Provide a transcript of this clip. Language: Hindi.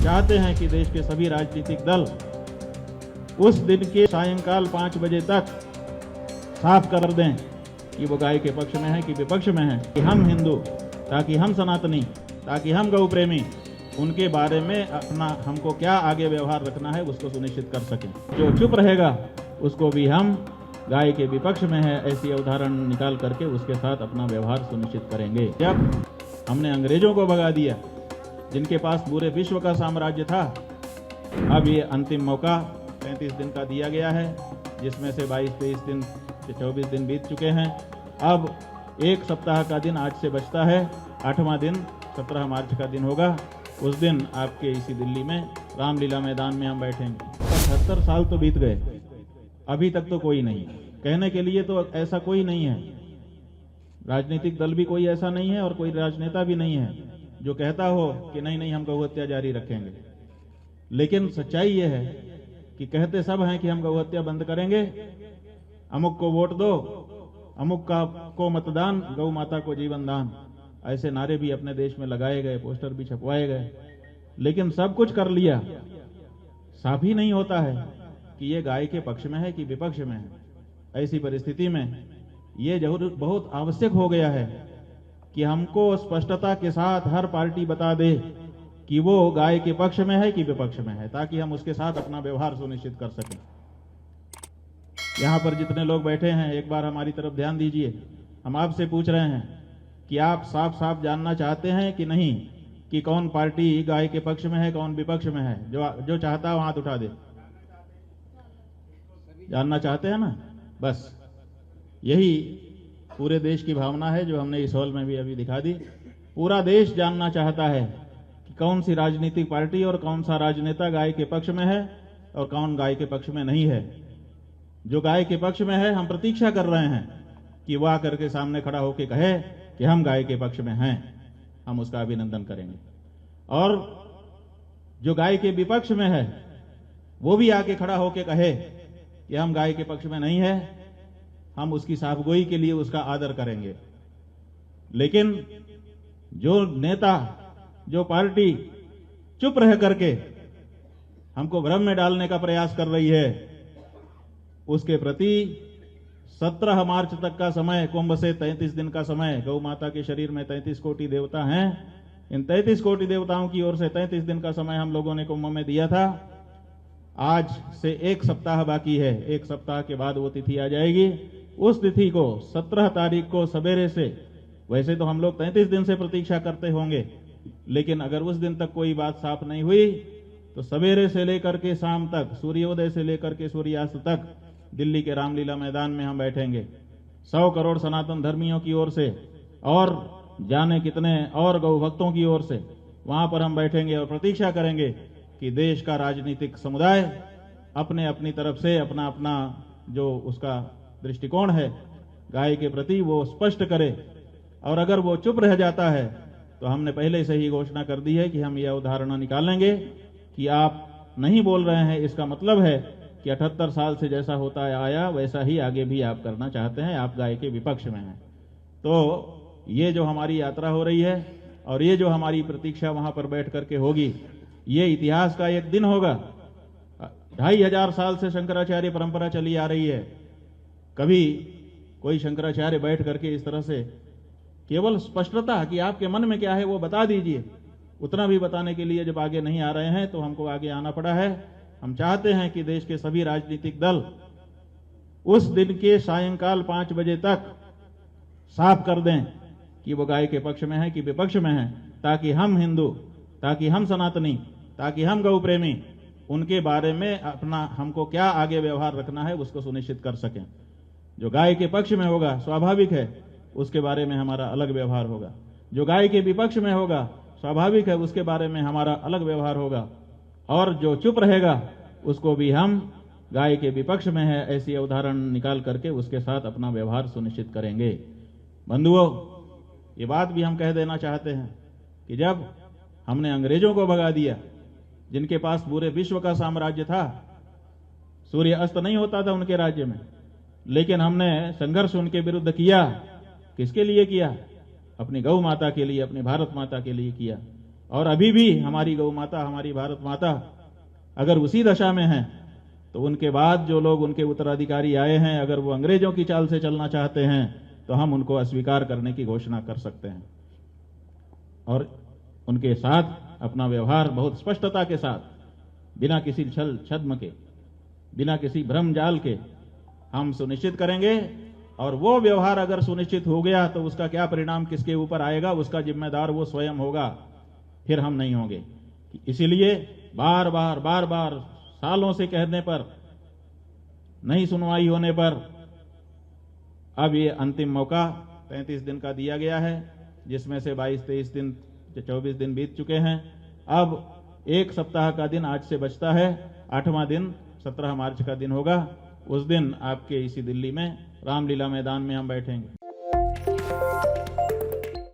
चाहते हैं कि देश के सभी राजनीतिक दल उस दिन के सायंकाल 5 बजे तक साफ कर दें कि वो गाय के पक्ष में है कि विपक्ष में है, कि हम हिंदू, ताकि हम सनातनी, ताकि हम गौ प्रेमी उनके बारे में अपना हमको क्या आगे व्यवहार रखना है उसको सुनिश्चित कर सकें। जो चुप रहेगा उसको भी हम गाय के विपक्ष में है ऐसी अवधारणा निकाल करके उसके साथ अपना व्यवहार सुनिश्चित करेंगे। जब हमने अंग्रेजों को भगा दिया जिनके पास पूरे विश्व का साम्राज्य था, अब ये अंतिम मौका 35 दिन का दिया गया है, जिसमें से 22-23 दिन से 24 दिन बीत चुके हैं। अब एक सप्ताह का दिन आज से बचता है, 8वां दिन 17 मार्च का दिन होगा। उस दिन आपके इसी दिल्ली में रामलीला मैदान में हम बैठेंगे। 78 साल तो बीत गए, अभी तक तो कोई नहीं, कहने के लिए तो ऐसा कोई नहीं है, राजनीतिक दल भी कोई ऐसा नहीं है और कोई राजनेता भी नहीं है जो कहता हो कि नहीं नहीं हम गौ हत्या जारी रखेंगे। लेकिन सच्चाई ये है कि कहते सब हैं कि हम गौ हत्या बंद करेंगे, अमुक को वोट दो, अमुक को मतदान, गौ माता को जीवन दान, ऐसे नारे भी अपने देश में लगाए गए, पोस्टर भी छपवाए गए। लेकिन सब कुछ कर लिया, साफ ही नहीं होता है कि ये गाय के पक्ष में है कि विपक्ष में है। ऐसी परिस्थिति में ये जरूर बहुत आवश्यक हो गया है कि हमको स्पष्टता के साथ हर पार्टी बता दे कि वो गाय के पक्ष में है कि विपक्ष में है, ताकि हम उसके साथ अपना व्यवहार सुनिश्चित कर सकें। यहां पर जितने लोग बैठे हैं एक बार हमारी तरफ ध्यान दीजिए। हम आपसे पूछ रहे हैं कि आप साफ साफ जानना चाहते हैं कि नहीं कि कौन पार्टी गाय के पक्ष में है, कौन विपक्ष में है? जो चाहता है हाथ उठा दे। जानना चाहते हैं ना? बस यही पूरे देश की भावना है जो हमने इस हॉल में भी अभी दिखा दी। पूरा देश जानना चाहता है कि कौन सी राजनीतिक पार्टी और कौन सा राजनेता गाय के पक्ष में है और कौन गाय के पक्ष में नहीं है। जो गाय के पक्ष में है, हम प्रतीक्षा कर रहे हैं कि वह आकर के सामने खड़ा होकर कहे कि हम गाय के पक्ष में हैं, हम उसका अभिनंदन करेंगे। और जो गाय के विपक्ष में है वो भी आके खड़ा होकर कहे कि हम गाय के पक्ष में नहीं है, हम उसकी साफगोई के लिए उसका आदर करेंगे। लेकिन जो नेता, जो पार्टी चुप रह करके हमको भ्रम में डालने का प्रयास कर रही है, उसके प्रति 17 मार्च तक का समय, कुंभ से 33 दिन का समय, गौ माता के शरीर में 33 कोटि देवता हैं। इन 33 कोटि देवताओं की ओर से 33 दिन का समय हम लोगों ने कुंभ में दिया था। आज से एक सप्ताह बाकी है, एक सप्ताह के बाद वो तिथि आ जाएगी। उस तिथि को 17 तारीख को सवेरे से, वैसे तो हम लोग 33 दिन से प्रतीक्षा करते होंगे, लेकिन अगर उस दिन तक कोई बात साफ नहीं हुई तो सवेरे से लेकर के शाम तक, सूर्योदय से लेकर के सूर्यास्त तक दिल्ली के रामलीला मैदान में हम बैठेंगे। 100 करोड़ सनातन धर्मियों की ओर से और जाने कितने और गौ भक्तों की ओर से वहां पर हम बैठेंगे और प्रतीक्षा करेंगे कि देश का राजनीतिक समुदाय अपने अपनी तरफ से अपना अपना जो उसका दृष्टिकोण है गाय के प्रति वो स्पष्ट करे। और अगर वो चुप रह जाता है तो हमने पहले से ही घोषणा कर दी है कि हम यह उदाहरण निकालेंगे कि आप नहीं बोल रहे हैं, इसका मतलब है कि 78 साल से जैसा होता आया वैसा ही आगे भी आप करना चाहते हैं, आप गाय के विपक्ष में हैं। तो ये जो हमारी यात्रा हो रही है और ये जो हमारी प्रतीक्षा वहां पर बैठ करके होगी, ये इतिहास का एक दिन होगा। 2500 साल से शंकराचार्य परंपरा चली आ रही है। कभी कोई शंकराचार्य बैठ करके इस तरह से केवल स्पष्टता कि आपके मन में क्या है वो बता दीजिए, उतना भी बताने के लिए जब आगे नहीं आ रहे हैं तो हमको आगे आना पड़ा है। हम चाहते हैं कि देश के सभी राजनीतिक दल उस दिन के सायंकाल 5 बजे तक साफ कर दें कि वो गाय के पक्ष में है कि विपक्ष में है, ताकि हम हिंदू, ताकि हम सनातनी, ताकि हम गौ प्रेमी उनके बारे में अपना हमको क्या आगे व्यवहार रखना है उसको सुनिश्चित कर सकें। जो गाय के पक्ष में होगा स्वाभाविक है उसके बारे में हमारा अलग व्यवहार होगा, जो गाय के विपक्ष में होगा स्वाभाविक है उसके बारे में हमारा अलग व्यवहार होगा, और जो चुप रहेगा उसको भी हम गाय के विपक्ष में है ऐसी अवधारणा निकाल करके उसके साथ अपना व्यवहार सुनिश्चित करेंगे। बंधुओं, ये बात भी हम कह देना चाहते हैं कि जब हमने अंग्रेजों को भगा दिया जिनके पास पूरे विश्व का साम्राज्य था, सूर्य अस्त नहीं होता था उनके राज्य में, लेकिन हमने संघर्ष उनके विरुद्ध किया। किसके लिए किया? अपनी गौ माता के लिए, अपनी भारत माता के लिए किया। और अभी भी हमारी गौ माता, हमारी भारत माता अगर उसी दशा में है, तो उनके बाद जो लोग उनके उत्तराधिकारी आए हैं, अगर वो अंग्रेजों की चाल से चलना चाहते हैं तो हम उनको अस्वीकार करने की घोषणा कर सकते हैं और उनके साथ अपना व्यवहार बहुत स्पष्टता के साथ, बिना किसी छल छद्म के, बिना किसी भ्रम जाल के हम सुनिश्चित करेंगे। और वो व्यवहार अगर सुनिश्चित हो गया तो उसका क्या परिणाम किसके ऊपर आएगा, उसका जिम्मेदार वो स्वयं होगा, फिर हम नहीं होंगे। इसीलिए बार बार सालों से कहने पर, नहीं सुनवाई होने पर अब ये अंतिम मौका 35 दिन का दिया गया है, जिसमें से 22-23 दिन, 24 दिन बीत चुके हैं। अब एक सप्ताह का दिन आज से बचता है। 8वां दिन 17 मार्च का दिन होगा। उस दिन आपके इसी दिल्ली में रामलीला मैदान में हम बैठेंगे।